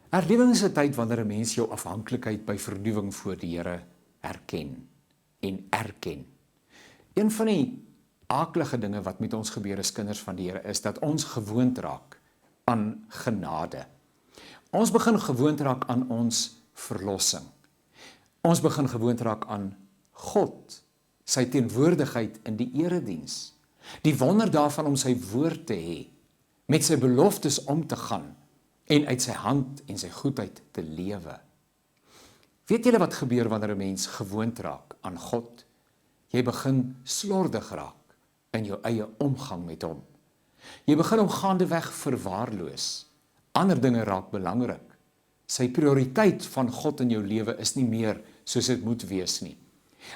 Herlewing is 'n tyd wanneer 'n mens jou afhanklikheid by vernuwing voor die Here herken en erken. Een van die aaklige dinge wat met ons gebeur as kinders van die Here is dat ons gewoond raak aan genade. Ons begin gewoond raak aan ons verlossing. Ons begin gewoond raak aan God, sy teenwoordigheid in die erediens. Die wonder daarvan om sy woord te hê, met sy beloftes om te gaan en uit sy hand en sy goedheid te lewe. Weet julle wat gebeur wanneer 'n mens gewoond raak aan God? Jy begin slordig raak in jou eie omgang met hom. Jy begin hom gaandeweg verwaarloos. Ander dinge raak belangrik. Sy prioriteit van God in jou lewe is nie meer soos dit moet wees nie.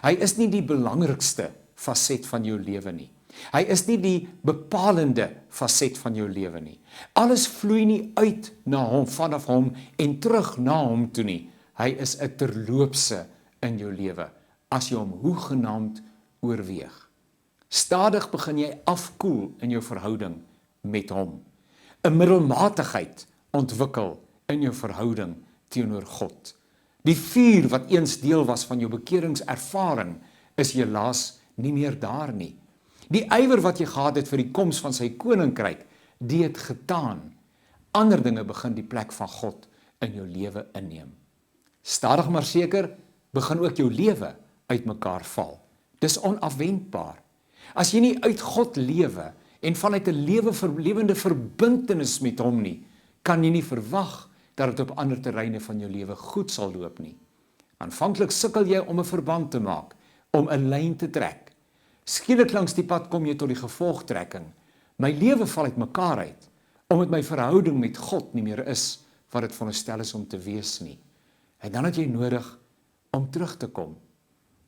Hy is nie die belangrikste faset van jou lewe nie. Hy is nie die bepalende faset van jou lewe nie. Alles vloei nie uit na hom, vanaf hom en terug na hom toe nie. Hy is 'n terloopse in jou lewe, as jy hom hoegenaamd oorweeg. Stadig begin jy afkoel in jou verhouding met hom. 'n Middelmatigheid ontwikkel in jou verhouding teenoor God. Die vuur wat eens deel was van jou bekeringservaring is helaas nie meer daar nie. Die ywer wat jy gehad het vir die koms van sy koninkryk, die het getaan. Ander dinge begin die plek van God in jou lewe inneem. Stadig maar seker begin ook jou lewe uitmekaar val. Dis onafwendbaar. As jy nie uit God lewe en vanuit 'n lewende verbintenis met hom nie, kan jy nie verwag dat dit op ander terreine van jou lewe goed sal loop nie. Aanvanklik sukkel jy om 'n verband te maak, om 'n lyn te trek. Skielik langs die pad kom jy tot die gevolgtrekking. My lewe val uitmekaar uit, omdat my verhouding met God nie meer is wat dit veronderstel is om te wees nie. En dan het jy nodig om terug te kom.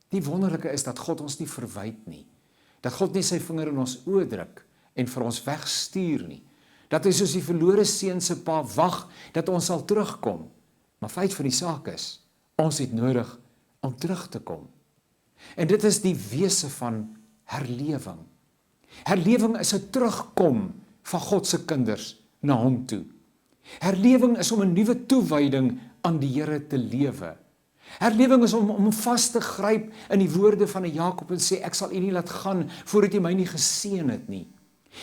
Die wonderlike is dat God ons nie verwyd nie. Dat God nie sy vinger in ons oë druk en vir ons wegstuur nie. Dat hy soos die verlore seun se pa wag dat ons sal terugkom. Maar feit van die saak is, ons het nodig om terug te kom. En dit is die wese van herlewing. Herlewing is 'n terugkom van God se kinders na hom toe. Herlewing is om 'n nuwe toewyding aan die Here te lewe. Herlewing is om vas te gryp in die woorde van Jakob en sê, ek sal u nie laat gaan voordat u my nie geseën het nie.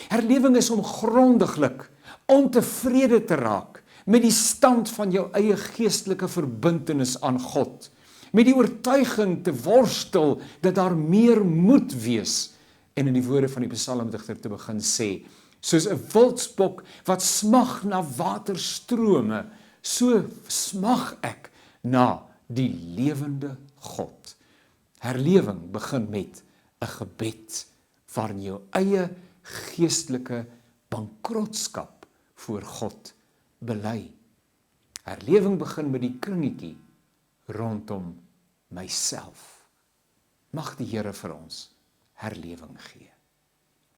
Herlewing is om grondiglik ontevrede te raak met die stand van jou eie geestelike verbintenis aan God. Met die oortuiging te worstel dat daar meer moet wees. En in die woorde van die psalmdigter te begin sê, soos 'n wildsbok wat smag na waterstrome, so smag ek na die lewende God. Herlewing begin met 'n gebed waarin jou eie geestelike bankrotskap voor God bely. Herlewing begin met die kringetjie rondom myself. Mag die Here vir ons herlewing gee.